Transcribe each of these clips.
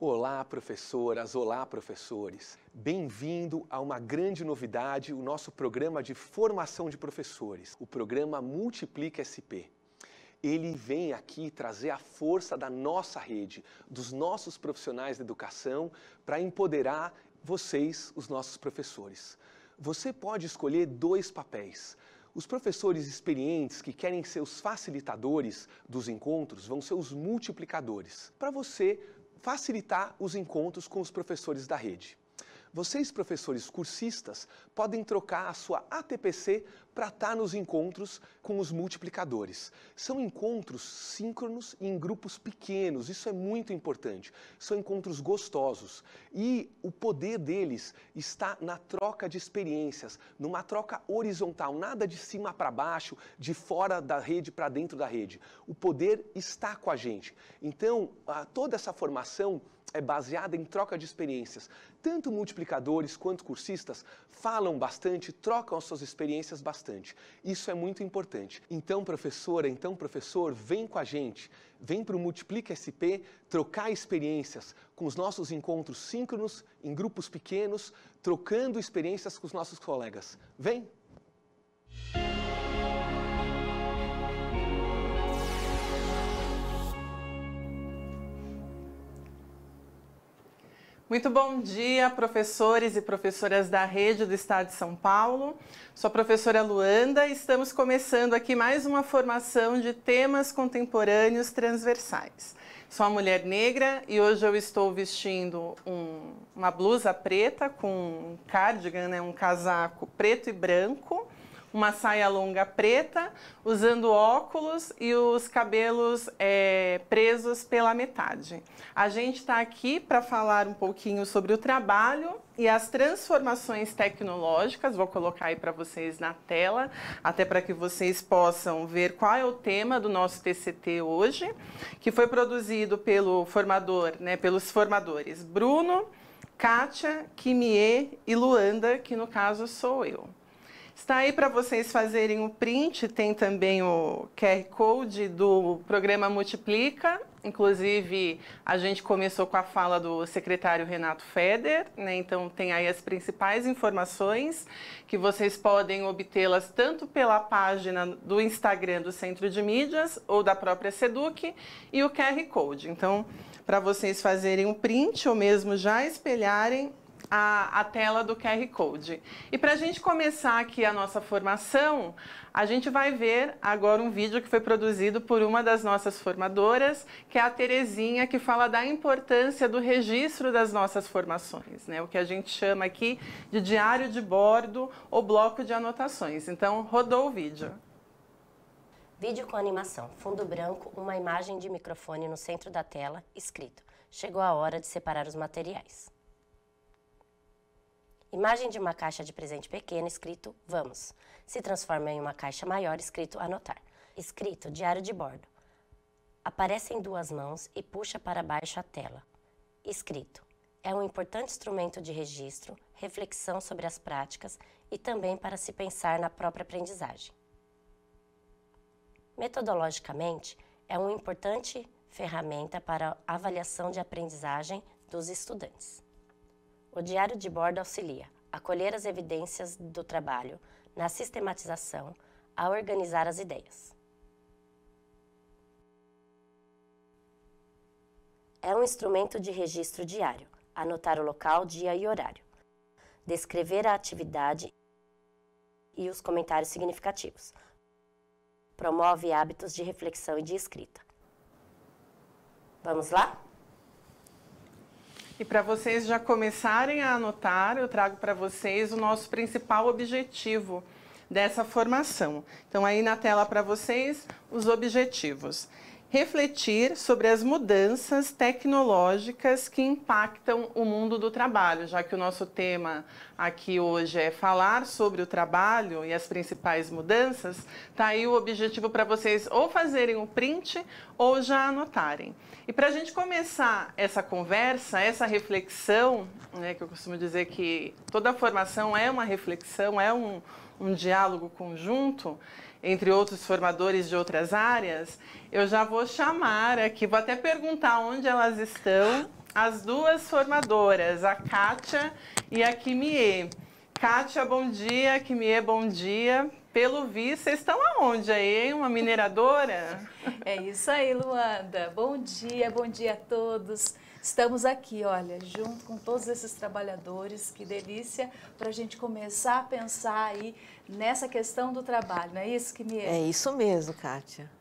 Olá, professoras, olá, professores. Bem-vindo a uma grande novidade, o nosso programa de formação de professores, o programa Multiplica SP. Ele vem aqui trazer a força da nossa rede, dos nossos profissionais da educação, para empoderar vocês, os nossos professores. Você pode escolher dois papéis. Os professores experientes que querem ser os facilitadores dos encontros vão ser os multiplicadores, para você facilitar os encontros com os professores da rede. Vocês, professores cursistas, podem trocar a sua ATPC para estar nos encontros com os multiplicadores. São encontros síncronos e em grupos pequenos, isso é muito importante. São encontros gostosos e o poder deles está na troca de experiências, numa troca horizontal, nada de cima para baixo, de fora da rede para dentro da rede. O poder está com a gente. Então, toda essa formação é baseada em troca de experiências. Tanto multiplicadores quanto cursistas falam bastante, trocam as suas experiências bastante. Isso é muito importante. Então, professora, então, professor, vem com a gente. Vem para o Multiplica SP trocar experiências com os nossos encontros síncronos, em grupos pequenos, trocando experiências com os nossos colegas. Vem! Muito bom dia, professores e professoras da rede do Estado de São Paulo. Sou a professora Luanda e estamos começando aqui mais uma formação de temas contemporâneos transversais. Sou uma mulher negra e hoje eu estou vestindo uma blusa preta com um cardigan, um casaco preto e branco, uma saia longa preta, usando óculos e os cabelos presos pela metade. A gente está aqui para falar um pouquinho sobre o trabalho e as transformações tecnológicas. Vou colocar aí para vocês na tela, até para que vocês possam ver qual é o tema do nosso TCT hoje, que foi produzido pelo formador, pelos formadores Bruno, Kátia, Kimie e Luanda, que no caso sou eu. Está aí para vocês fazerem o print, tem também o QR Code do programa Multiplica. Inclusive, a gente começou com a fala do secretário Renato Feder, então tem aí as principais informações que vocês podem obtê-las tanto pela página do Instagram do Centro de Mídias ou da própria Seduc e o QR Code. Então, para vocês fazerem um print ou mesmo já espelharem a tela do QR Code. E para a gente começar aqui a nossa formação, a gente vai ver agora um vídeo que foi produzido por uma das nossas formadoras, que é a Terezinha, que fala da importância do registro das nossas formações, o que a gente chama aqui de diário de bordo ou bloco de anotações. Então, rodou o vídeo. Vídeo com animação, fundo branco, uma imagem de microfone no centro da tela, escrito: chegou a hora de separar os materiais. Imagem de uma caixa de presente pequena, escrito vamos. Se transforma em uma caixa maior, escrito anotar. Escrito diário de bordo. Aparece em duas mãos e puxa para baixo a tela. Escrito é um importante instrumento de registro, reflexão sobre as práticas e também para se pensar na própria aprendizagem. Metodologicamente, é uma importante ferramenta para a avaliação de aprendizagem dos estudantes. O diário de bordo auxilia a colher as evidências do trabalho, na sistematização, a organizar as ideias. É um instrumento de registro diário, anotar o local, dia e horário, descrever a atividade e os comentários significativos. Promove hábitos de reflexão e de escrita. Vamos lá? E para vocês já começarem a anotar, eu trago para vocês o nosso principal objetivo dessa formação. Então, aí na tela para vocês, os objetivos. Refletir sobre as mudanças tecnológicas que impactam o mundo do trabalho, já que o nosso tema aqui hoje é falar sobre o trabalho e as principais mudanças, tá aí o objetivo para vocês ou fazerem o print ou já anotarem. E para a gente começar essa conversa, essa reflexão, que eu costumo dizer que toda formação é uma reflexão, é um diálogo conjunto entre outros formadores de outras áreas, eu já vou chamar aqui, vou até perguntar onde elas estão, as duas formadoras, a Kátia e a Kimie. Kátia, bom dia. Kimie, bom dia. Pelo visto, vocês estão aonde aí, hein? Uma mineradora? É isso aí, Luanda. Bom dia a todos. Estamos aqui, olha, junto com todos esses trabalhadores, que delícia, para a gente começar a pensar aí nessa questão do trabalho, não é isso, Kimie? É isso mesmo, Kátia.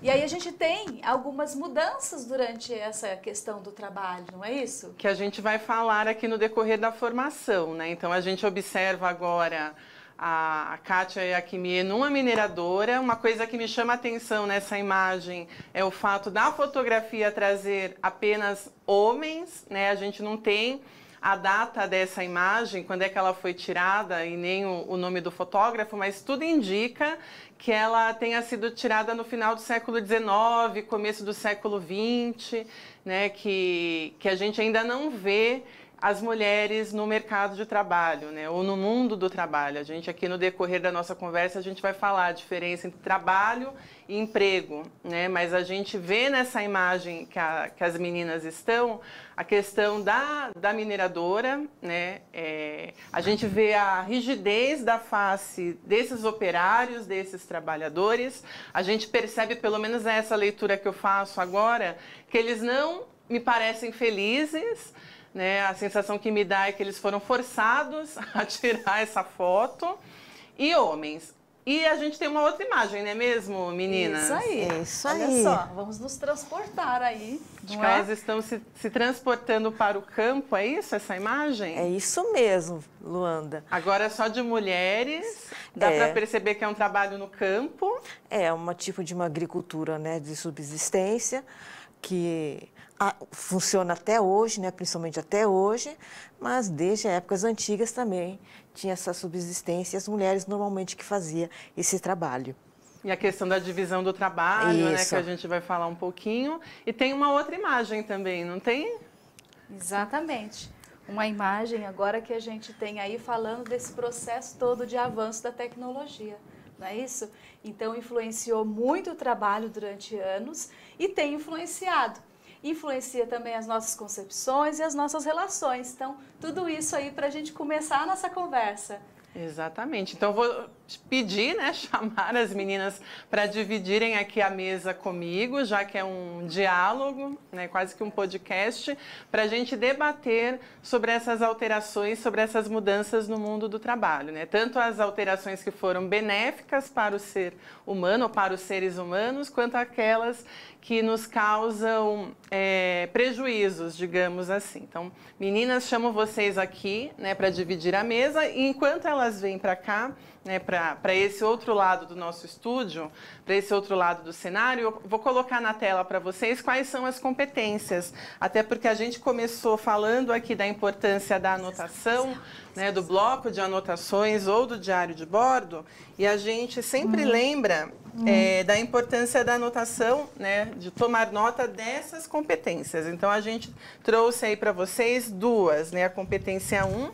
E aí a gente tem algumas mudanças durante essa questão do trabalho, não é isso? Que a gente vai falar aqui no decorrer da formação, né? Então a gente observa agora a Kátia e a Kimie numa mineradora. Uma coisa que me chama a atenção nessa imagem é o fato da fotografia trazer apenas homens, né? A gente não tem a data dessa imagem, quando é que ela foi tirada e nem o nome do fotógrafo, mas tudo indica que ela tenha sido tirada no final do século XIX, começo do século XX, né? Que a gente ainda não vê as mulheres no mercado de trabalho, né, ou no mundo do trabalho. A gente aqui no decorrer da nossa conversa, a gente vai falar a diferença entre trabalho e emprego, né, mas a gente vê nessa imagem que as meninas estão, a questão da mineradora, né, a gente vê a rigidez da face desses operários, desses trabalhadores, a gente percebe, pelo menos essa leitura que eu faço agora, que eles não me parecem felizes, né? A sensação que me dá é que eles foram forçados a tirar essa foto. E homens. E a gente tem uma outra imagem, não é mesmo, meninas? Isso aí. É isso Olha aí. só, vamos nos transportar aí. Acho que elas estão se transportando para o campo, é isso, essa imagem? É isso mesmo, Luanda. Agora só de mulheres, dá para perceber que é um trabalho no campo. É tipo de uma agricultura, né, de subsistência, que funciona até hoje, né, principalmente até hoje, mas desde épocas antigas também tinha essa subsistência e as mulheres normalmente que faziam esse trabalho. E a questão da divisão do trabalho, né, que a gente vai falar um pouquinho. E tem uma outra imagem também, não tem? Exatamente. Uma imagem agora que a gente tem aí falando desse processo todo de avanço da tecnologia, não é isso? Então influenciou muito o trabalho durante anos e tem influenciado. Influencia também as nossas concepções e as nossas relações. Então, tudo isso aí para a gente começar a nossa conversa. Exatamente. Então, vou pedir, né, chamar as meninas para dividirem aqui a mesa comigo, já que é um diálogo, né, quase que um podcast, para a gente debater sobre essas alterações, sobre essas mudanças no mundo do trabalho, né? Tanto as alterações que foram benéficas para o ser humano, ou para os seres humanos, quanto aquelas que nos causam prejuízos, digamos assim. Então, meninas, chamo vocês aqui, né, para dividir a mesa, e enquanto elas vêm para cá, né, para esse outro lado do nosso estúdio, para esse outro lado do cenário, eu vou colocar na tela para vocês quais são as competências, até porque a gente começou falando aqui da importância da anotação, né, do bloco de anotações ou do diário de bordo, e a gente sempre lembra da importância da anotação, né, de tomar nota dessas competências. Então, a gente trouxe aí para vocês duas, né, a competência 1,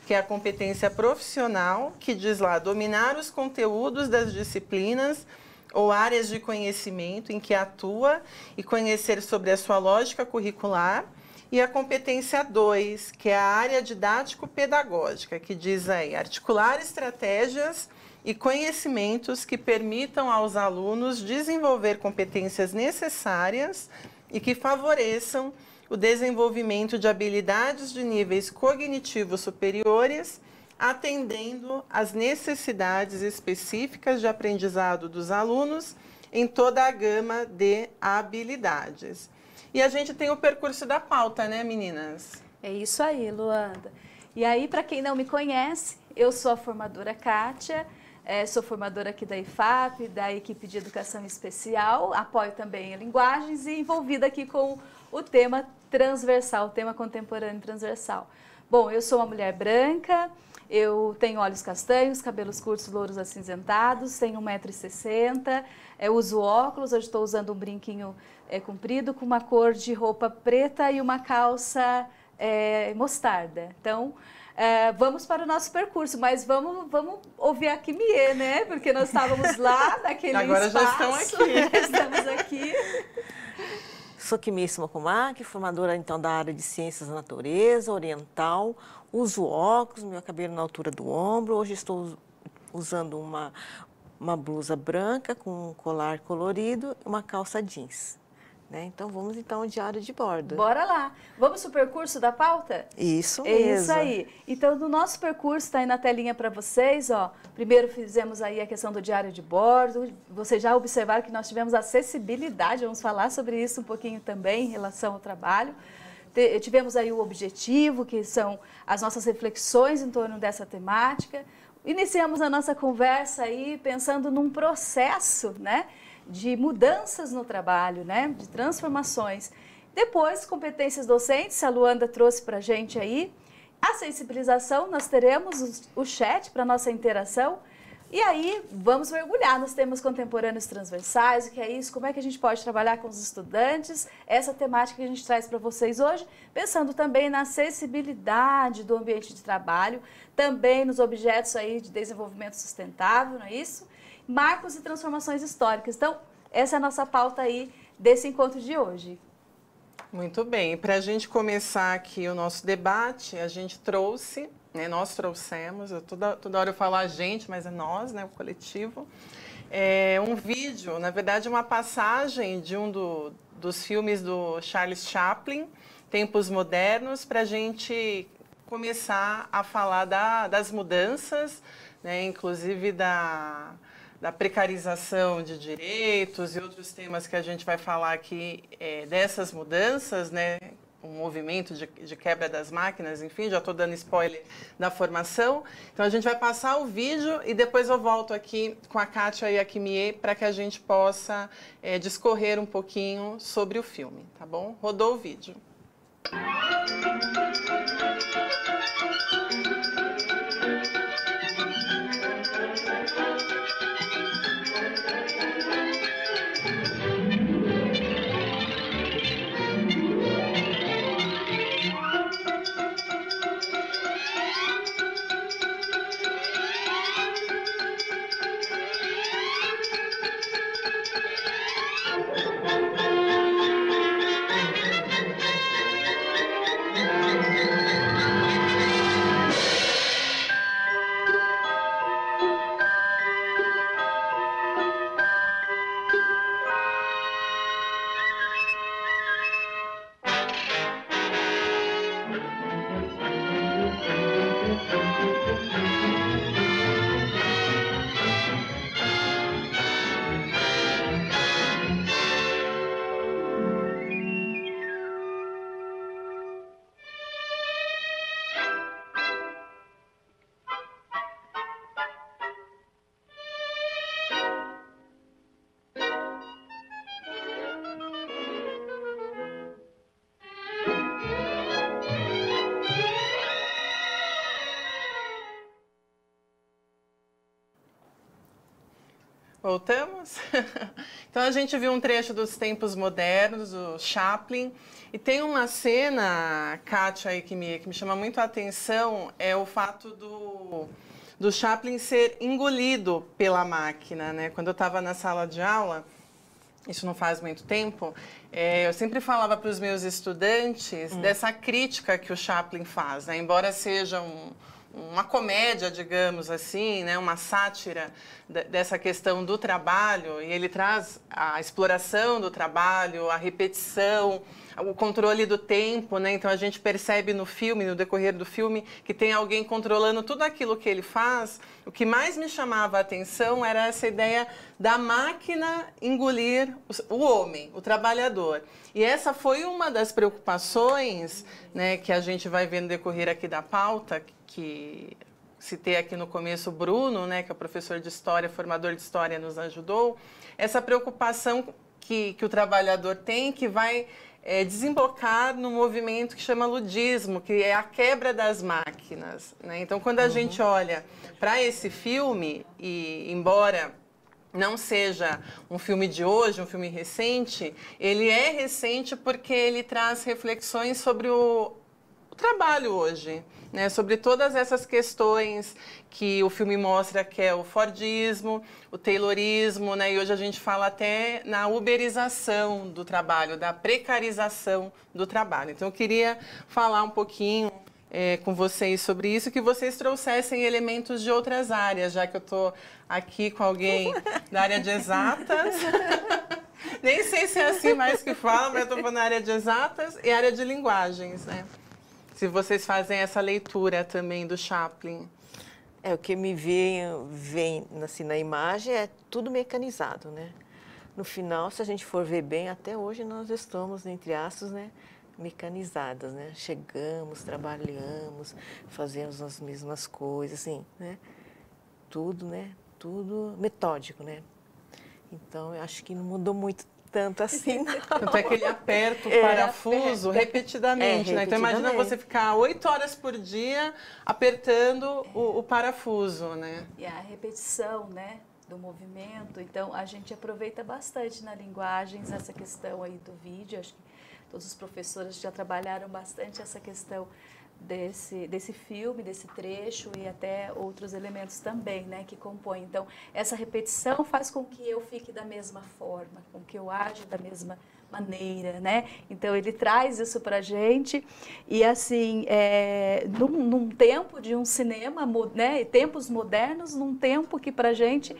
que é a competência profissional, que diz lá, dominar os conteúdos das disciplinas ou áreas de conhecimento em que atua e conhecer sobre a sua lógica curricular. E a competência 2, que é a área didático-pedagógica, que diz aí, articular estratégias e conhecimentos que permitam aos alunos desenvolver competências necessárias e que favoreçam o desenvolvimento de habilidades de níveis cognitivos superiores, atendendo às necessidades específicas de aprendizado dos alunos em toda a gama de habilidades. E a gente tem o percurso da pauta, né, meninas? É isso aí, Luanda. E aí, para quem não me conhece, eu sou a formadora Kátia, sou formadora aqui da IFAP, da equipe de educação especial, apoio também a linguagens e envolvida aqui com o tema transversal, o tema contemporâneo transversal. Bom, eu sou uma mulher branca, eu tenho olhos castanhos, cabelos curtos, louros acinzentados, tenho 1,60 m, uso óculos, hoje estou usando um brinquinho comprido com uma cor de roupa preta e uma calça mostarda. Então, vamos para o nosso percurso, mas vamos ouvir a Kimie, né? Porque nós estávamos lá naquele Agora espaço. já estão aqui. Estamos aqui. sou Kimi Sumakumaki, formadora então da área de Ciências da Natureza, oriental, uso óculos, meu cabelo na altura do ombro, hoje estou usando uma blusa branca com um colar colorido e uma calça jeans. Né? Então, vamos então ao diário de bordo. Bora lá. Vamos para o percurso da pauta? Isso mesmo. É isso aí. Então, no nosso percurso, está aí na telinha para vocês, ó. Primeiro fizemos aí a questão do diário de bordo. Vocês já observaram que nós tivemos acessibilidade, vamos falar sobre isso um pouquinho também em relação ao trabalho. Tivemos aí o objetivo, que são as nossas reflexões em torno dessa temática. Iniciamos a nossa conversa aí pensando num processo, né, de mudanças no trabalho, né, de transformações. Depois, competências docentes, a Luanda trouxe para a gente aí. A sensibilização, nós teremos o chat para nossa interação. E aí, vamos mergulhar nos temas contemporâneos transversais, o que é isso, como é que a gente pode trabalhar com os estudantes, essa temática que a gente traz para vocês hoje, pensando também na acessibilidade do ambiente de trabalho, também nos objetos aí de desenvolvimento sustentável, não é isso? Marcos e transformações históricas. Então, essa é a nossa pauta aí desse encontro de hoje. Muito bem. Para a gente começar aqui o nosso debate, a gente trouxe, né, nós trouxemos, toda hora eu falo a gente, mas é nós, né, o coletivo, um vídeo, na verdade uma passagem de dos filmes do Charles Chaplin, Tempos Modernos, para a gente começar a falar das mudanças, né, inclusive da precarização de direitos e outros temas que a gente vai falar aqui dessas mudanças, né, um movimento de quebra das máquinas, enfim, já estou dando spoiler da formação. Então, a gente vai passar o vídeo e depois eu volto aqui com a Kátia e a Kimie para que a gente possa discorrer um pouquinho sobre o filme, tá bom? Rodou o vídeo. Voltamos? Então, a gente viu um trecho dos Tempos Modernos, do Chaplin, e tem uma cena, Kátia e Kimie, que me chama muito a atenção, é o fato do Chaplin ser engolido pela máquina, né? Quando eu estava na sala de aula, isso não faz muito tempo, eu sempre falava para os meus estudantes dessa crítica que o Chaplin faz, né? Embora seja uma comédia, digamos assim, né, uma sátira dessa questão do trabalho, e ele traz a exploração do trabalho, a repetição, o controle do tempo, né? Então a gente percebe no filme, no decorrer do filme, que tem alguém controlando tudo aquilo que ele faz. O que mais me chamava a atenção era essa ideia da máquina engolir o homem, o trabalhador. E essa foi uma das preocupações, né, que a gente vai ver no decorrer aqui da pauta, que citei aqui no começo o Bruno, né, que é o professor de História, formador de História, nos ajudou. Essa preocupação que o trabalhador tem, que vai desembocar no movimento que chama ludismo, que é a quebra das máquinas, né? Então, quando a gente olha para esse filme, e embora não seja um filme de hoje, um filme recente, ele é recente porque ele traz reflexões sobre o trabalho hoje, né? Sobre todas essas questões que o filme mostra, que é o Fordismo, o Taylorismo, né? E hoje a gente fala até na uberização do trabalho, da precarização do trabalho. Então, eu queria falar um pouquinho com vocês sobre isso, que vocês trouxessem elementos de outras áreas, já que eu estou aqui com alguém da área de exatas. Nem sei se é assim mais que fala, mas eu estou falando na área de exatas e área de linguagens, né? Se vocês fazem essa leitura também do Chaplin. O que me vem assim, na imagem é tudo mecanizado, né? No final, se a gente for ver bem, até hoje nós estamos, entre aspas, né, mecanizadas, né? Chegamos, trabalhamos, fazemos as mesmas coisas, assim, né? Tudo, né? Tudo metódico, né? Então, eu acho que não mudou muito tanto assim, não. Tanto é que ele aperta o parafuso repetidamente, né? Então, imagina você ficar 8 horas por dia apertando o parafuso, né? E a repetição, né, do movimento. Então, a gente aproveita bastante na linguagens essa questão aí do vídeo. Acho que todos os professores já trabalharam bastante essa questão desse filme, desse trecho e até outros elementos também, né, que compõem. Então, essa repetição faz com que eu fique da mesma forma, com que eu aja da mesma maneira, né? Então, ele traz isso para a gente e, assim, num tempo de um cinema, né, tempos modernos, num tempo que para a gente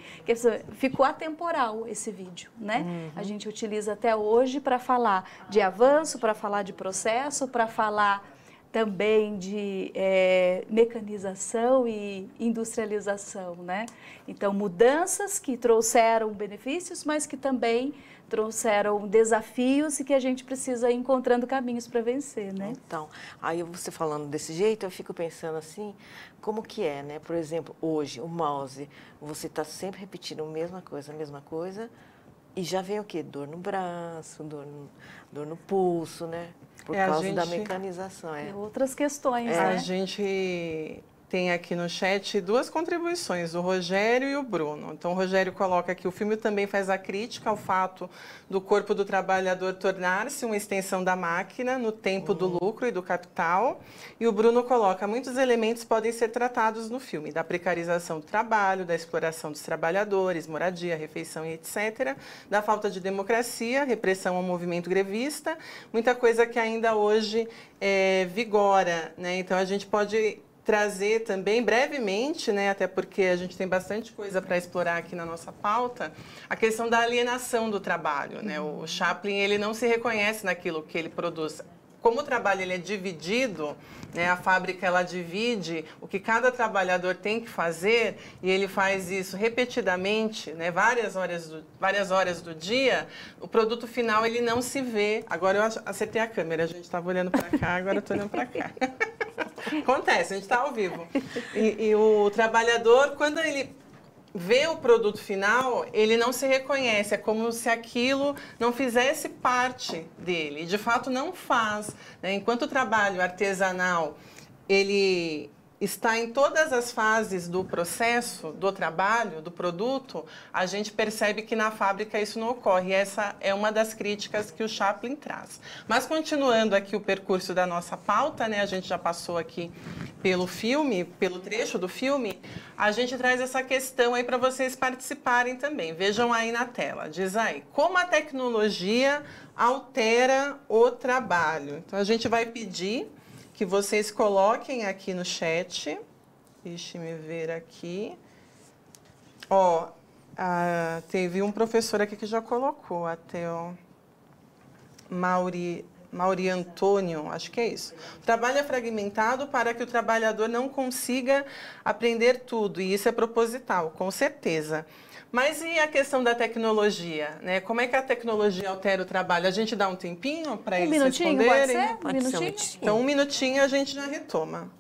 ficou atemporal esse vídeo, né? A gente utiliza até hoje para falar de avanço, para falar de processo, para falar também de mecanização e industrialização, né? Então, mudanças que trouxeram benefícios, mas que também trouxeram desafios e que a gente precisa ir encontrando caminhos para vencer, né? Então, aí você falando desse jeito, eu fico pensando assim, como que é, né? Por exemplo, hoje, o mouse, você está sempre repetindo a mesma coisa, e já vem o quê? Dor no braço, dor no pulso, né? Por causa da mecanização. E outras questões, né? A gente tem aqui no chat 2 contribuições, o Rogério e o Bruno. Então, o Rogério coloca que o filme também faz a crítica ao fato do corpo do trabalhador tornar-se uma extensão da máquina no tempo do lucro e do capital. E o Bruno coloca, muitos elementos podem ser tratados no filme, da precarização do trabalho, da exploração dos trabalhadores, moradia, refeição e etc., da falta de democracia, repressão ao movimento grevista, muita coisa que ainda hoje vigora, né? Então, a gente pode trazer também brevemente, né, até porque a gente tem bastante coisa para explorar aqui na nossa pauta, a questão da alienação do trabalho, né? O Chaplin, ele não se reconhece naquilo que ele produz. Como o trabalho ele é dividido, né, a fábrica ela divide o que cada trabalhador tem que fazer e ele faz isso repetidamente, né, várias horas do dia, o produto final ele não se vê. Agora eu acertei a câmera, a gente estava olhando para cá, agora eu estou olhando para cá. Acontece, a gente está ao vivo. E o trabalhador, quando ele vê o produto final, ele não se reconhece. É como se aquilo não fizesse parte dele. E, de fato, não faz, né? Enquanto o trabalho artesanal, ele está em todas as fases do processo, do trabalho, do produto, a gente percebe que na fábrica isso não ocorre. E essa é uma das críticas que o Chaplin traz. Mas continuando aqui o percurso da nossa pauta, né, a gente já passou aqui pelo filme, pelo trecho do filme, a gente traz essa questão aí para vocês participarem também. Vejam aí na tela, diz aí, como a tecnologia altera o trabalho. Então, a gente vai pedir que vocês coloquem aqui no chat. Deixe-me ver aqui. Ó, teve um professor aqui que já colocou até, ó. Mauri Antônio, acho que é isso. O trabalho é fragmentado para que o trabalhador não consiga aprender tudo, e isso é proposital, com certeza. Mas e a questão da tecnologia, né? Como é que a tecnologia altera o trabalho? A gente dá um tempinho para eles responderem? Pode ser? Pode ser um minutinho. Então, um minutinho a gente já retoma.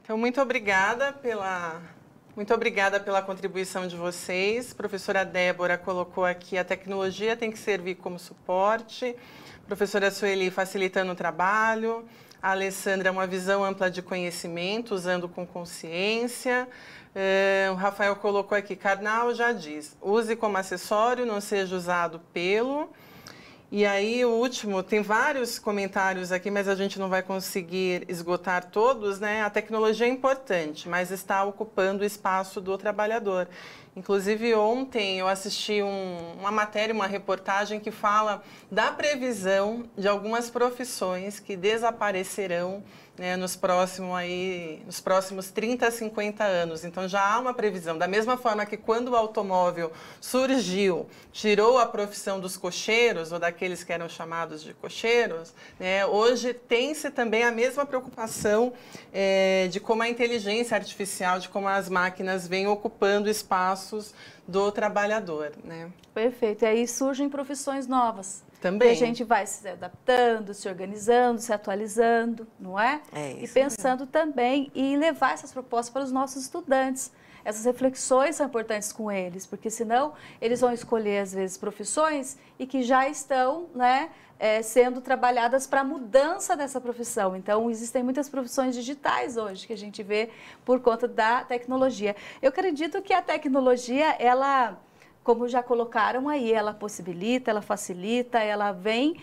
Então, muito obrigada pela contribuição de vocês. A professora Débora colocou aqui: a tecnologia tem que servir como suporte. A professora Sueli facilitando o trabalho. A Alessandra, uma visão ampla de conhecimento, usando com consciência. O Rafael colocou aqui: Karnal já diz, use como acessório, não seja usado pelo... E aí, o último, tem vários comentários aqui, mas a gente não vai conseguir esgotar todos, né? A tecnologia é importante, mas está ocupando o espaço do trabalhador. Inclusive, ontem eu assisti uma matéria, uma reportagem que fala da previsão de algumas profissões que desaparecerão, né, nos próximos 30 a 50 anos. Então, já há uma previsão. Da mesma forma que quando o automóvel surgiu, tirou a profissão dos cocheiros, ou daqueles que eram chamados de cocheiros, né, hoje tem-se também a mesma preocupação de como a inteligência artificial, de como as máquinas vêm ocupando espaços do trabalhador, né? Perfeito. E aí surgem profissões novas. Também. E a gente vai se adaptando, se organizando, se atualizando, não é? É isso. E pensando também em levar essas propostas para os nossos estudantes. Essas reflexões são importantes com eles, porque senão eles vão escolher, às vezes, profissões e que já estão, né, sendo trabalhadas para a mudança dessa profissão. Então, existem muitas profissões digitais hoje que a gente vê por conta da tecnologia. Eu acredito que a tecnologia, ela, como já colocaram aí, ela possibilita, ela facilita, ela vem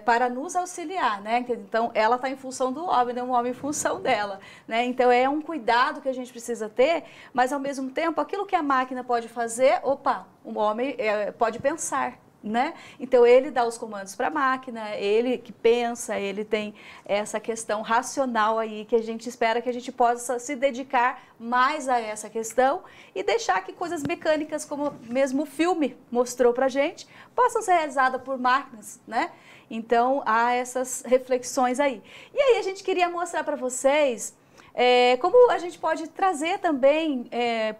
para nos auxiliar, né? Então, ela está em função do homem, não o homem em função dela, né? Então, é um cuidado que a gente precisa ter, mas, ao mesmo tempo, aquilo que a máquina pode fazer, o homem pode pensar, né? Então, ele dá os comandos para a máquina, ele que pensa, ele tem essa questão racional aí, que a gente espera que a gente possa se dedicar mais a essa questão e deixar que coisas mecânicas, como mesmo o filme mostrou para a gente, possam ser realizadas por máquinas, né? Então, há essas reflexões aí. E aí, a gente queria mostrar para vocês como a gente pode trazer também,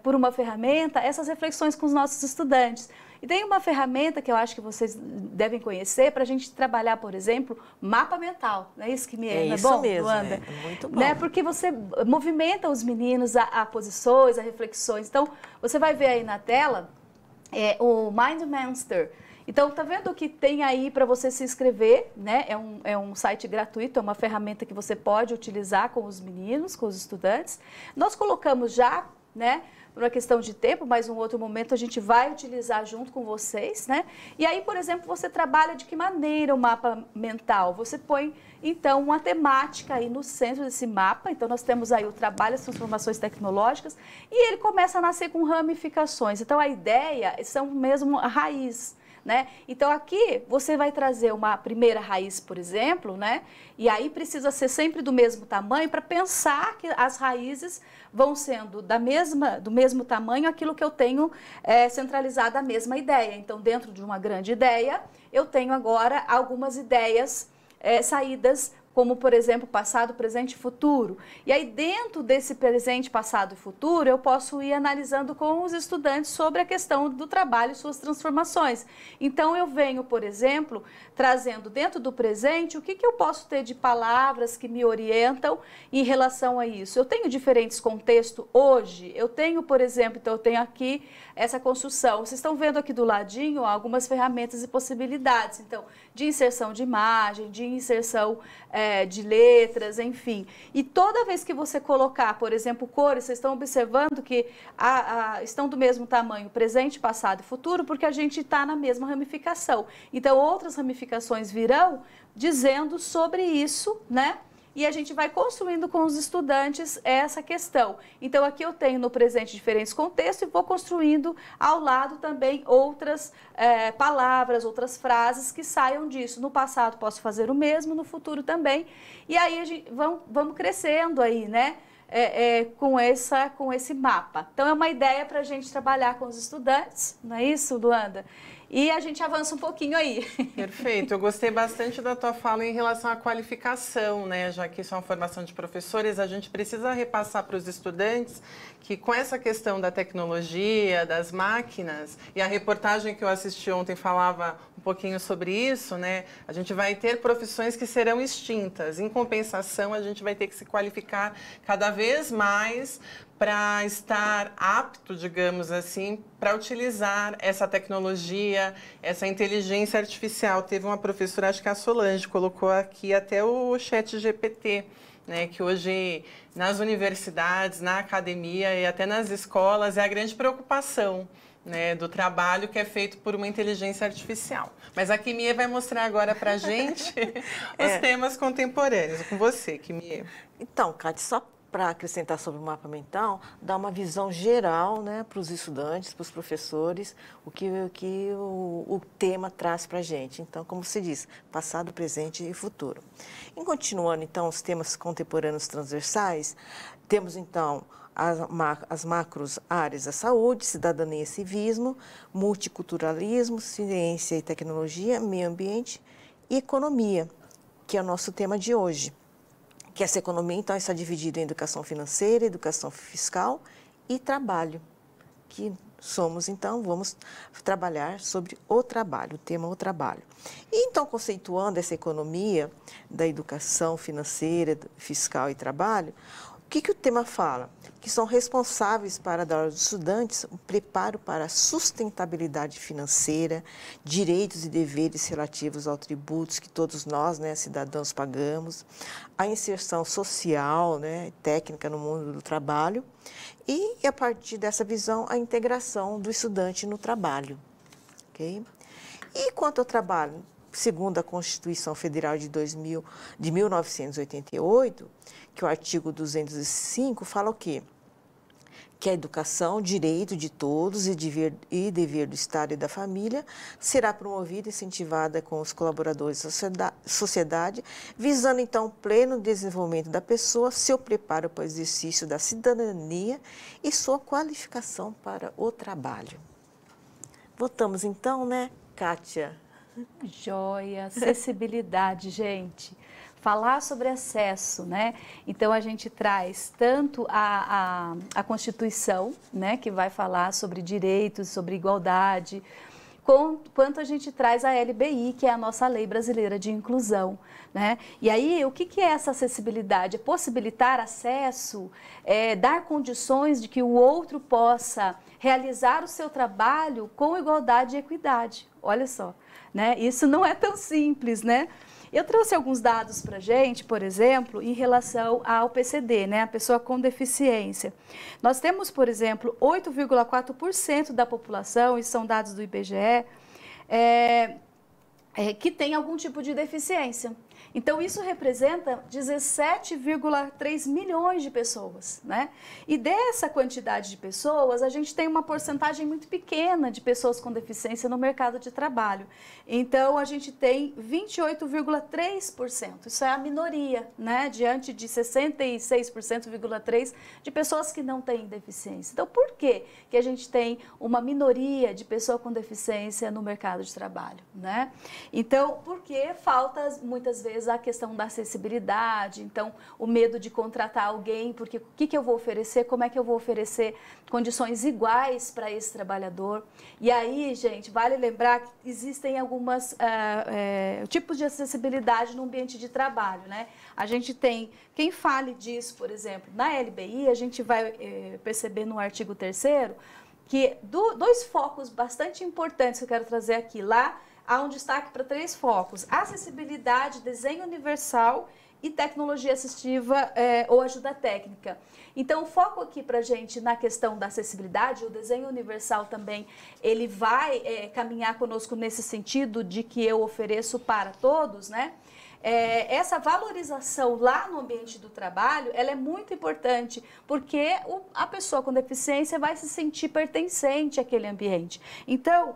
por uma ferramenta, essas reflexões com os nossos estudantes. E tem uma ferramenta que eu acho que vocês devem conhecer para a gente trabalhar, por exemplo, mapa mental. Não é isso que é bom, isso mesmo, Luanda? é muito bom. Né? Porque você movimenta os meninos a posições, a reflexões. Então, você vai ver aí na tela o MindMaster. Então, tá vendo que tem aí para você se inscrever, né? É um site gratuito, é uma ferramenta que você pode utilizar com os meninos, com os estudantes. Nós colocamos já, né, por uma questão de tempo, mas em um outro momento a gente vai utilizar junto com vocês, né? E aí, por exemplo, você trabalha de que maneira o mapa mental? Você põe, então, uma temática aí no centro desse mapa. Então, nós temos aí o trabalho, as transformações tecnológicas, e ele começa a nascer com ramificações. Então, a ideia são mesmo a raiz, né? Então, aqui você vai trazer uma primeira raiz, por exemplo, né? E aí precisa ser sempre do mesmo tamanho para pensar que as raízes vão sendo do mesmo tamanho aquilo que eu tenho centralizado a mesma ideia. Então, dentro de uma grande ideia, eu tenho agora algumas ideias saídas como, por exemplo, passado, presente e futuro. E aí, dentro desse presente, passado e futuro, eu posso ir analisando com os estudantes sobre a questão do trabalho e suas transformações. Então, eu venho, por exemplo, trazendo dentro do presente o que eu posso ter de palavras que me orientam em relação a isso. Eu tenho diferentes contextos hoje. Eu tenho, por exemplo, então eu tenho aqui essa construção. Vocês estão vendo aqui do ladinho algumas ferramentas e possibilidades. Então, de inserção de imagem, de inserção de letras, enfim. E toda vez que você colocar, por exemplo, cores, vocês estão observando que estão do mesmo tamanho, presente, passado e futuro, porque a gente está na mesma ramificação. Então, outras ramificações virão dizendo sobre isso, né? E a gente vai construindo com os estudantes essa questão. Então, aqui eu tenho no presente diferentes contextos e vou construindo ao lado também outras palavras, outras frases que saiam disso. No passado posso fazer o mesmo, no futuro também. E aí, vamos crescendo aí, né? Com esse mapa. Então, é uma ideia para a gente trabalhar com os estudantes, não é isso, Luanda? E a gente avança um pouquinho aí. Perfeito. Eu gostei bastante da tua fala em relação à qualificação, né? Já que isso é uma formação de professores, a gente precisa repassar para os estudantes que com essa questão da tecnologia, das máquinas, e a reportagem que eu assisti ontem falava um pouquinho sobre isso, né? A gente vai ter profissões que serão extintas. Em compensação, a gente vai ter que se qualificar cada vez mais para estar apto, digamos assim, para utilizar essa tecnologia, essa inteligência artificial. Teve uma professora, acho que a Solange, colocou aqui até o ChatGPT, né, que hoje nas universidades, na academia e até nas escolas é a grande preocupação, né, do trabalho que é feito por uma inteligência artificial. Mas a Kimie vai mostrar agora para a gente os temas contemporâneos. Com você, Kimie. Então, Cátia, só para acrescentar sobre o mapa mental, dar uma visão geral, né, para os estudantes, para os professores, o que o tema traz para a gente. Então, como se diz, passado, presente e futuro. E continuando, então, os temas contemporâneos transversais, temos, então, as macros áreas da saúde, cidadania e civismo, multiculturalismo, ciência e tecnologia, meio ambiente e economia, que é o nosso tema de hoje. Que essa economia, então, está dividida em educação financeira, educação fiscal e trabalho, que somos, então, vamos trabalhar sobre o trabalho, o tema o trabalho. E, então, conceituando essa economia da educação financeira, fiscal e trabalho, o que o tema fala? Que são responsáveis para dar aos estudantes um preparo para a sustentabilidade financeira, direitos e deveres relativos aos tributos que todos nós, né, cidadãos, pagamos, a inserção social, né, técnica no mundo do trabalho e, a partir dessa visão, a integração do estudante no trabalho. Okay? E quanto ao trabalho, segundo a Constituição Federal de 1988, que o artigo 205 fala o quê? Que a educação, direito de todos e dever do Estado e da família, será promovida e incentivada com os colaboradores da sociedade, visando, então, o pleno desenvolvimento da pessoa, seu preparo para o exercício da cidadania e sua qualificação para o trabalho. Voltamos, então, né, Kátia? Joia, acessibilidade, gente. Falar sobre acesso, né? Então, a gente traz tanto a Constituição, né, que vai falar sobre direitos, sobre igualdade, quanto a gente traz a LBI, que é a nossa Lei Brasileira de Inclusão, né? E aí, o que é essa acessibilidade? É possibilitar acesso, dar condições de que o outro possa realizar o seu trabalho com igualdade e equidade. Olha só, né? Isso não é tão simples, né? Eu trouxe alguns dados para a gente, por exemplo, em relação ao PCD, né, a pessoa com deficiência. Nós temos, por exemplo, 8,4% da população, e são dados do IBGE, que tem algum tipo de deficiência. Então, isso representa 17,3 milhões de pessoas, né? E dessa quantidade de pessoas, a gente tem uma porcentagem muito pequena de pessoas com deficiência no mercado de trabalho. Então, a gente tem 28,3%. Isso é a minoria, né? Diante de 66,3% de pessoas que não têm deficiência. Então, por que a gente tem uma minoria de pessoas com deficiência no mercado de trabalho, né? Então, porque falta muitas vezes a questão da acessibilidade, então o medo de contratar alguém, porque o que eu vou oferecer, como é que eu vou oferecer condições iguais para esse trabalhador. E aí, gente, vale lembrar que existem alguns tipos de acessibilidade no ambiente de trabalho, né? A gente tem, quem fale disso, por exemplo, na LBI, a gente vai perceber no artigo 3º que dois focos bastante importantes que eu quero trazer aqui. Lá há um destaque para 3 focos: acessibilidade, desenho universal e tecnologia assistiva ou ajuda técnica. Então, o foco aqui para a gente na questão da acessibilidade, o desenho universal também, ele vai caminhar conosco nesse sentido de que eu ofereço para todos, né? Essa valorização lá no ambiente do trabalho, ela é muito importante, porque a pessoa com deficiência vai se sentir pertencente àquele ambiente. Então,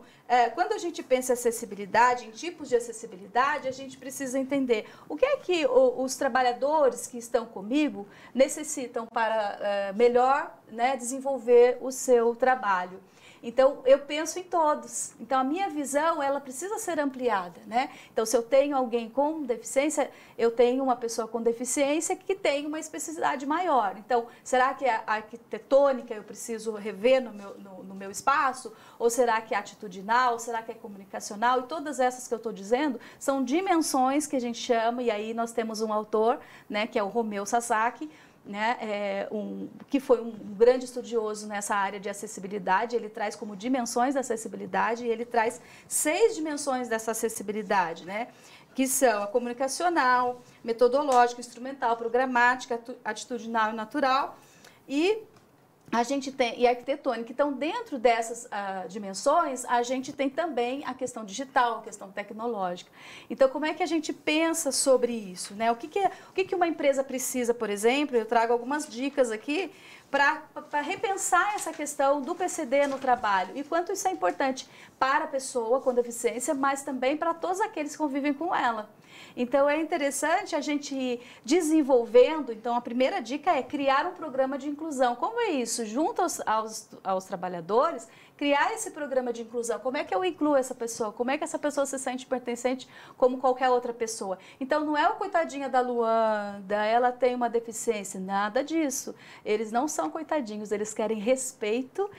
quando a gente pensa em acessibilidade, em tipos de acessibilidade, a gente precisa entender o que é que os trabalhadores que estão comigo necessitam para melhor, né, desenvolver o seu trabalho. Então, eu penso em todos. Então, a minha visão, ela precisa ser ampliada, né? Então, se eu tenho alguém com deficiência, eu tenho uma pessoa com deficiência que tem uma especificidade maior. Então, será que a arquitetônica eu preciso rever no meu espaço? Ou será que é atitudinal? Será que é comunicacional? E todas essas que eu estou dizendo são dimensões que a gente chama, e aí nós temos um autor, né, que é o Romeu Sasaki, né, que foi um grande estudioso nessa área de acessibilidade. Ele traz como dimensões da acessibilidade, e ele traz 6 dimensões dessa acessibilidade, né, que são a comunicacional, metodológica, instrumental, programática, atitudinal e natural, e a gente tem, e arquitetônica. Então, dentro dessas dimensões, a gente tem também a questão digital, a questão tecnológica. Então, como é que a gente pensa sobre isso, né? O que uma empresa precisa, por exemplo? Eu trago algumas dicas aqui para repensar essa questão do PCD no trabalho e quanto isso é importante para a pessoa com deficiência, mas também para todos aqueles que convivem com ela. Então, é interessante a gente ir desenvolvendo. Então, a primeira dica é criar um programa de inclusão. Como é isso? Junto aos trabalhadores, criar esse programa de inclusão. Como é que eu incluo essa pessoa? Como é que essa pessoa se sente pertencente como qualquer outra pessoa? Então, não é o coitadinha da Luanda, ela tem uma deficiência, nada disso. Eles não são coitadinhos, eles querem respeito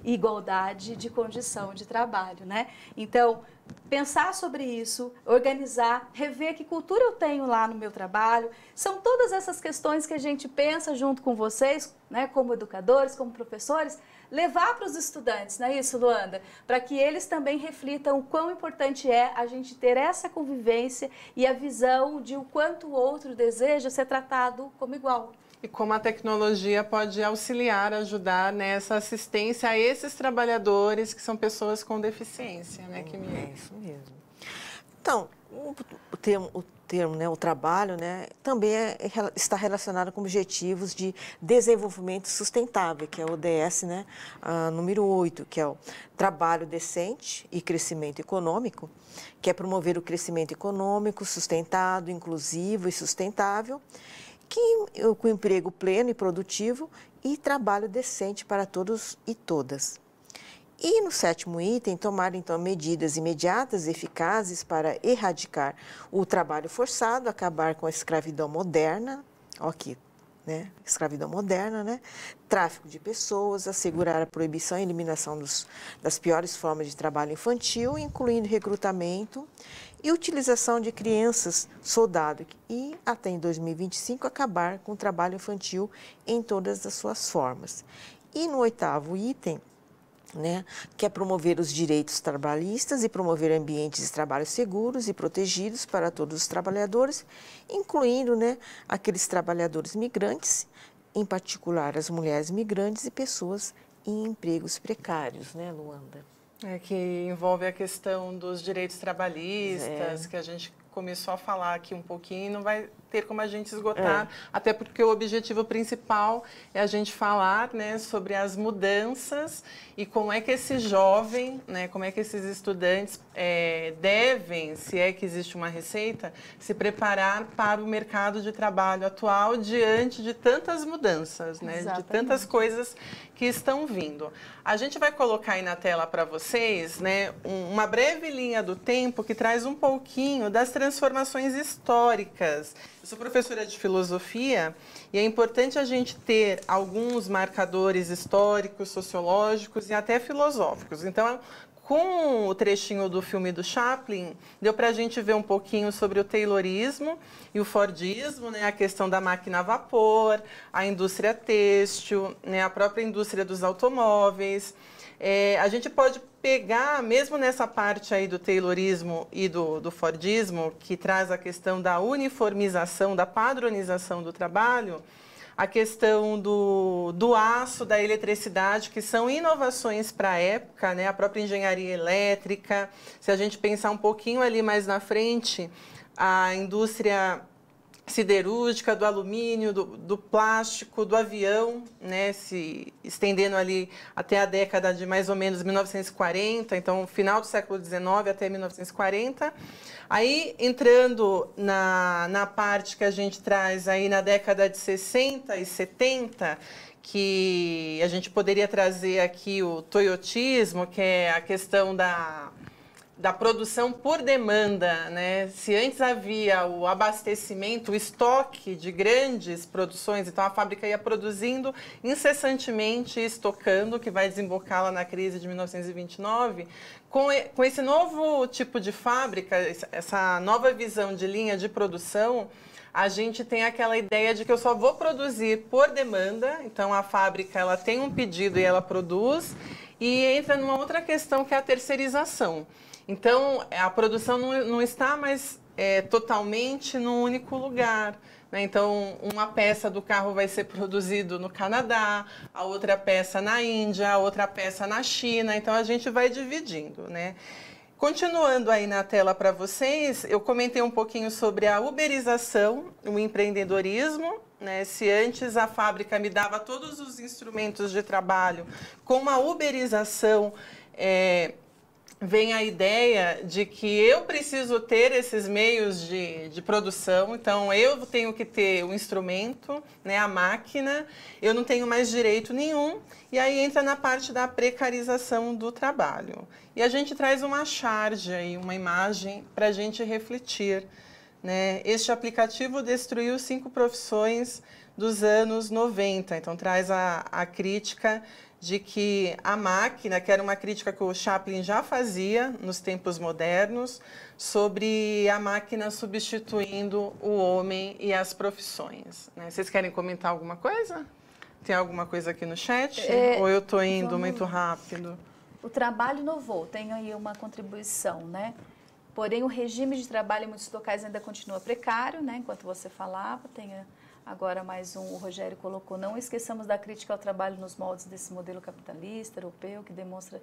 e igualdade de condição de trabalho, né? Então, pensar sobre isso, organizar, rever que cultura eu tenho lá no meu trabalho, são todas essas questões que a gente pensa junto com vocês, né, como educadores, como professores, levar para os estudantes, não é isso, Luanda? Para que eles também reflitam o quão importante é a gente ter essa convivência e a visão de o quanto o outro deseja ser tratado como igual. E como a tecnologia pode auxiliar, ajudar nessa assistência a esses trabalhadores que são pessoas com deficiência, né, Kimia? É isso mesmo. Então, o termo, né, o trabalho, né, também está relacionado com objetivos de desenvolvimento sustentável, que é o ODS, né, número 8, que é o trabalho decente e crescimento econômico, que é promover o crescimento econômico sustentado, inclusivo e sustentável, com emprego pleno e produtivo e trabalho decente para todos e todas. E no 7º item, tomar então medidas imediatas e eficazes para erradicar o trabalho forçado, acabar com a escravidão moderna, aqui, né? Escravidão moderna, né? Tráfico de pessoas, assegurar a proibição e eliminação das piores formas de trabalho infantil, incluindo recrutamento e utilização de crianças soldado e, até em 2025, acabar com o trabalho infantil em todas as suas formas. E no 8º item, né, que é promover os direitos trabalhistas e promover ambientes de trabalho seguros e protegidos para todos os trabalhadores, incluindo, né, aqueles trabalhadores migrantes, em particular as mulheres migrantes e pessoas em empregos precários, né, Luanda? Que envolve a questão dos direitos trabalhistas, que a gente começou a falar aqui um pouquinho, não vai ter como a gente esgotar, até porque o objetivo principal é a gente falar, né, sobre as mudanças e como é que esse jovem, né, como é que esses estudantes devem, se é que existe uma receita, se preparar para o mercado de trabalho atual diante de tantas mudanças, né? De tantas coisas que estão vindo. A gente vai colocar aí na tela para vocês, né, uma breve linha do tempo que traz um pouquinho das transformações históricas. Eu sou professora de filosofia e é importante a gente ter alguns marcadores históricos, sociológicos e até filosóficos. Então, com o trechinho do filme do Chaplin, deu para a gente ver um pouquinho sobre o Taylorismo e o Fordismo, né, a questão da máquina a vapor, a indústria têxtil, né, a própria indústria dos automóveis. A gente pode pegar, mesmo nessa parte aí do Taylorismo e do Fordismo, que traz a questão da uniformização, da padronização do trabalho, a questão do aço, da eletricidade, que são inovações para a época, né? A própria engenharia elétrica. Se a gente pensar um pouquinho ali mais na frente, a indústria siderúrgica, do alumínio, do plástico, do avião, né? Se estendendo ali até a década de mais ou menos 1940, então final do século XIX até 1940. Aí, entrando na parte que a gente traz aí na década de 60 e 70, que a gente poderia trazer aqui o toyotismo, que é a questão da produção por demanda, né? Se antes havia o abastecimento, o estoque de grandes produções, então a fábrica ia produzindo incessantemente e estocando, que vai desembocar lá na crise de 1929, com esse novo tipo de fábrica, essa nova visão de linha de produção, a gente tem aquela ideia de que eu só vou produzir por demanda, então a fábrica ela tem um pedido e ela produz, e entra numa outra questão que é a terceirização. Então, a produção não está mais totalmente num único lugar, né? Então, uma peça do carro vai ser produzido no Canadá, a outra peça na Índia, a outra peça na China. Então, a gente vai dividindo, né? Continuando aí na tela para vocês, eu comentei um pouquinho sobre a uberização, o empreendedorismo, né? Se antes a fábrica me dava todos os instrumentos de trabalho, com uma uberização, vem a ideia de que eu preciso ter esses meios de produção, então eu tenho que ter o instrumento, né, a máquina, eu não tenho mais direito nenhum, e aí entra na parte da precarização do trabalho. E a gente traz uma charge aí, uma imagem para a gente refletir, né? Este aplicativo destruiu 5 profissões dos anos 90, então traz a crítica de que a máquina, que era uma crítica que o Chaplin já fazia nos tempos modernos, sobre a máquina substituindo o homem e as profissões, né? Vocês querem comentar alguma coisa? Tem alguma coisa aqui no chat? Ou eu estou indo muito rápido? O trabalho inovou, tem aí uma contribuição, né? Porém, o regime de trabalho em muitos locais ainda continua precário, né? Enquanto você falava, tem agora mais um, o Rogério colocou, não esqueçamos da crítica ao trabalho nos moldes desse modelo capitalista europeu, que demonstra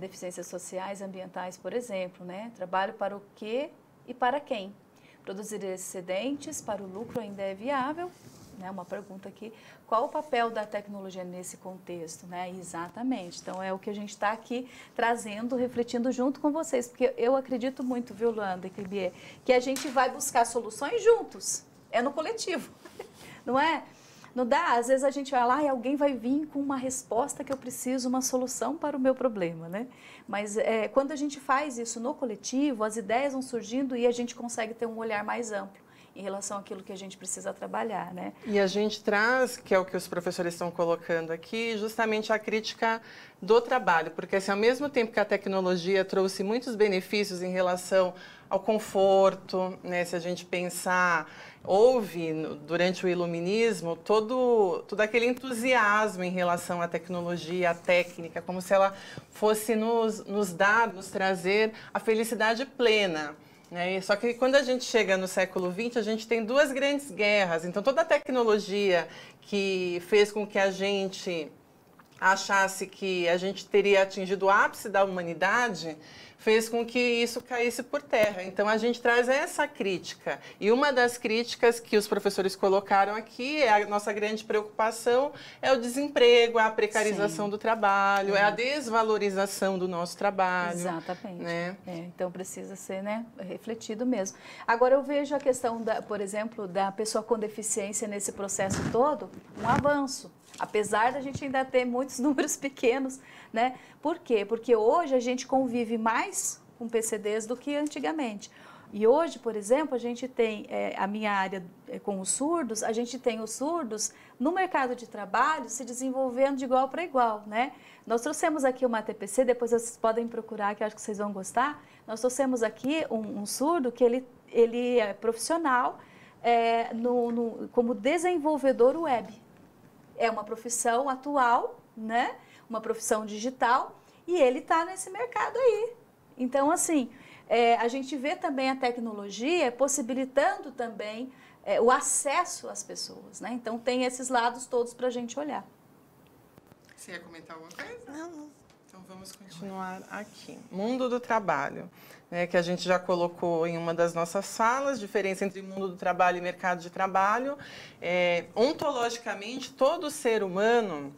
deficiências sociais e ambientais, por exemplo, né? Trabalho para o quê e para quem? Produzir excedentes para o lucro ainda é viável? Né? Uma pergunta aqui, qual o papel da tecnologia nesse contexto? Né? Exatamente, então é o que a gente está aqui trazendo, refletindo junto com vocês, porque eu acredito muito, viu, Luanda e Clibier, que a gente vai buscar soluções juntos. É no coletivo, não é? Não dá, às vezes a gente vai lá e alguém vai vir com uma resposta que eu preciso, uma solução para o meu problema, né? Mas quando a gente faz isso no coletivo, as ideias vão surgindo e a gente consegue ter um olhar mais amplo em relação àquilo que a gente precisa trabalhar, né? E a gente traz, que é o que os professores estão colocando aqui, justamente a crítica do trabalho, porque assim, ao mesmo tempo que a tecnologia trouxe muitos benefícios em relação ao conforto, né? Se a gente pensar, houve durante o iluminismo todo aquele entusiasmo em relação à tecnologia, à técnica, como se ela fosse nos trazer a felicidade plena. Só que quando a gente chega no século XX, a gente tem 2 grandes guerras. Então, toda a tecnologia que fez com que a gente achasse que a gente teria atingido o ápice da humanidade fez com que isso caísse por terra. Então, a gente traz essa crítica. E uma das críticas que os professores colocaram aqui, a nossa grande preocupação, é o desemprego, a precarização do trabalho, é a desvalorização do nosso trabalho. Exatamente. Né? Então, precisa ser, né, refletido mesmo. Agora, eu vejo a questão, por exemplo, da pessoa com deficiência nesse processo todo, um avanço. Apesar da gente ainda ter muitos números pequenos, né? Por quê? Porque hoje a gente convive mais com PCDs do que antigamente. E hoje, por exemplo, a gente tem a minha área com os surdos, a gente tem os surdos no mercado de trabalho se desenvolvendo de igual para igual, né? Nós trouxemos aqui uma TPC, depois vocês podem procurar, que eu acho que vocês vão gostar. Nós trouxemos aqui um surdo que ele é profissional como desenvolvedor web. É uma profissão atual, né? Uma profissão digital, e ele está nesse mercado aí. Então, assim, a gente vê também a tecnologia possibilitando também o acesso às pessoas, né? Então, tem esses lados todos para a gente olhar. Você ia comentar alguma coisa? Não. Então, vamos continuar aqui. Mundo do trabalho, né, que a gente já colocou em uma das nossas falas, diferença entre mundo do trabalho e mercado de trabalho. Ontologicamente, todo ser humano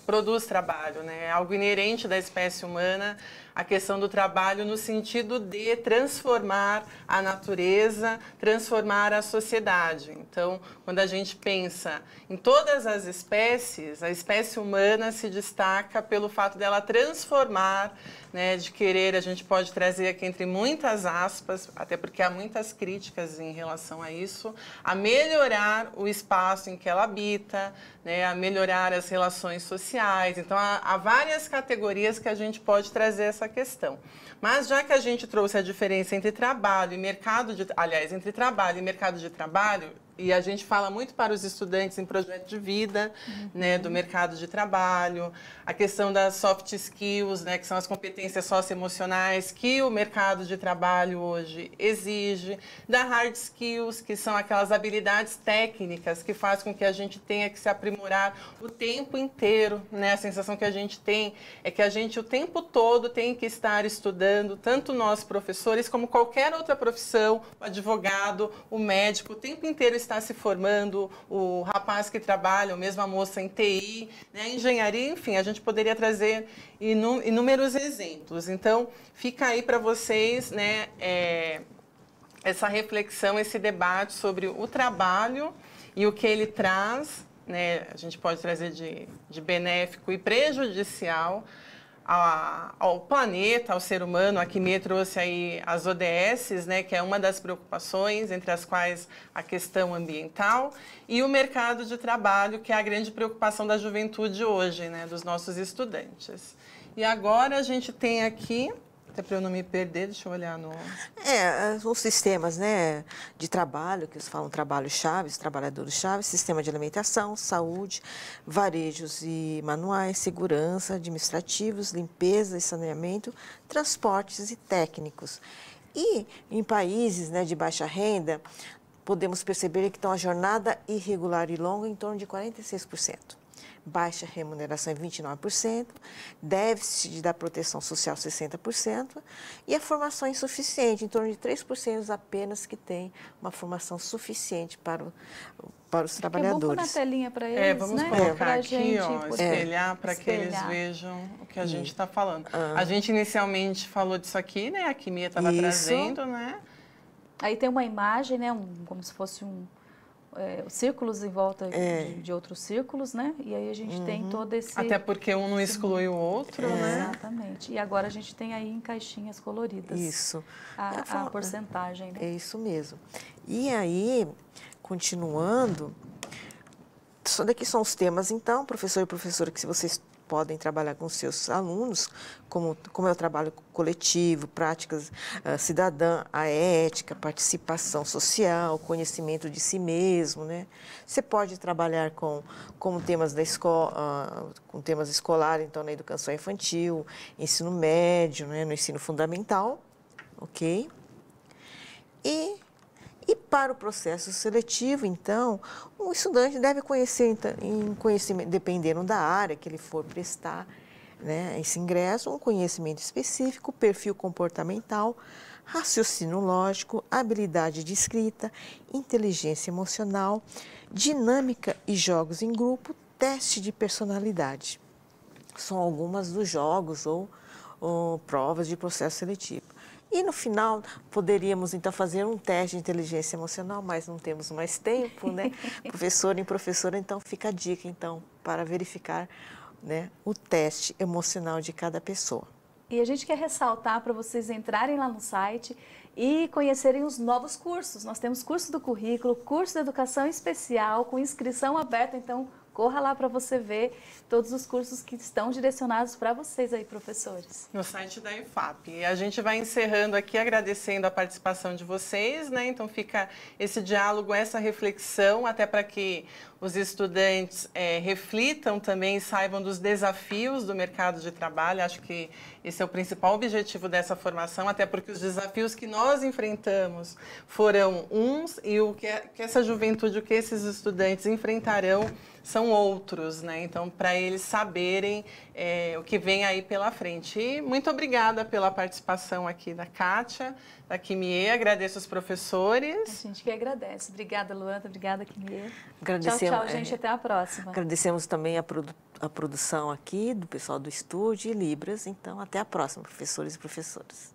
produz trabalho, né? É algo inerente da espécie humana, a questão do trabalho no sentido de transformar a natureza, transformar a sociedade. Então, quando a gente pensa em todas as espécies, a espécie humana se destaca pelo fato dela transformar, né, de querer, a gente pode trazer aqui entre muitas aspas, até porque há muitas críticas em relação a isso, a melhorar o espaço em que ela habita, né, a melhorar as relações sociais. Então, há várias categorias que a gente pode trazer essa questão. Mas já que a gente trouxe a diferença entre trabalho e mercado de... Aliás, entre trabalho e mercado de trabalho, e a gente fala muito para os estudantes em projeto de vida, né, do mercado de trabalho, a questão das soft skills, né, que são as competências socioemocionais que o mercado de trabalho hoje exige, da hard skills, que são aquelas habilidades técnicas que faz com que a gente tenha que se aprimorar o tempo inteiro, né? A sensação que a gente tem é que a gente o tempo todo tem que estar estudando, tanto nós professores como qualquer outra profissão, o advogado, o médico, o tempo inteiro está se formando, o rapaz que trabalha, ou mesmo a moça em TI, né, engenharia, enfim, a gente poderia trazer inúmeros exemplos. Então, fica aí para vocês, né, essa reflexão, esse debate sobre o trabalho e o que ele traz, né, a gente pode trazer de benéfico e prejudicial ao planeta, ao ser humano. A Quimê trouxe aí as ODS, né, que é uma das preocupações, entre as quais a questão ambiental, e o mercado de trabalho, que é a grande preocupação da juventude hoje, né, dos nossos estudantes. E agora a gente tem aqui, até para eu não me perder, deixa eu olhar no... Os sistemas, né, de trabalho, que eles falam trabalho-chave, trabalhadores-chave, sistema de alimentação, saúde, varejos e manuais, segurança, administrativos, limpeza e saneamento, transportes e técnicos. E em países, né, de baixa renda, podemos perceber que estão a jornada irregular e longa em torno de 46%. Baixa remuneração em 29%, déficit da proteção social 60% e a formação insuficiente, em torno de 3% apenas que tem uma formação suficiente para os trabalhadores. Vamos pôr na telinha para eles, vamos né? colocar aqui, espelhar para que eles vejam o que a gente está falando. A gente inicialmente falou disso aqui, né? A Quimê estava trazendo, né? Aí tem uma imagem, né? Como se fosse círculos em volta de outros círculos, né? E aí a gente tem todo esse... Até porque um não exclui o outro, né? Exatamente. E agora a gente tem aí em caixinhas coloridas. Isso. A porcentagem, né? É isso mesmo. E aí, continuando, isso daqui são os temas, então, professor e professora, que se vocês podem trabalhar com seus alunos, como é o trabalho coletivo, práticas cidadã, a ética, participação social, conhecimento de si mesmo, né? Você pode trabalhar com temas da escola, com temas escolares, então na educação infantil, ensino médio, né, no ensino fundamental, ok? E para o processo seletivo, então, o estudante deve conhecer, dependendo da área que ele for prestar, né, esse ingresso, um conhecimento específico, perfil comportamental, raciocínio lógico, habilidade de escrita, inteligência emocional, dinâmica e jogos em grupo, teste de personalidade. São algumas dos jogos ou provas de processo seletivo. E no final, poderíamos então fazer um teste de inteligência emocional, mas não temos mais tempo, né? Professor e professora, então fica a dica então, para verificar, né, o teste emocional de cada pessoa. E a gente quer ressaltar para vocês entrarem lá no site e conhecerem os novos cursos. Nós temos curso do currículo, curso de educação especial, com inscrição aberta, então corra lá para você ver todos os cursos que estão direcionados para vocês aí, professores. No site da IFAP. E a gente vai encerrando aqui agradecendo a participação de vocês, né? Então fica esse diálogo, essa reflexão, até para que os estudantes reflitam também e saibam dos desafios do mercado de trabalho. Acho que esse é o principal objetivo dessa formação, até porque os desafios que nós enfrentamos foram uns e o que essa juventude, o que esses estudantes enfrentarão são outros, né? Então, para eles saberem o que vem aí pela frente. E muito obrigada pela participação aqui da Kátia, da Kimie, agradeço os professores. A gente que agradece. Obrigada, Luanda, obrigada, Kimie. Agradecemos, tchau, gente, até a próxima. Agradecemos também a produção aqui do pessoal do estúdio e Libras, então até a próxima, professores e professoras.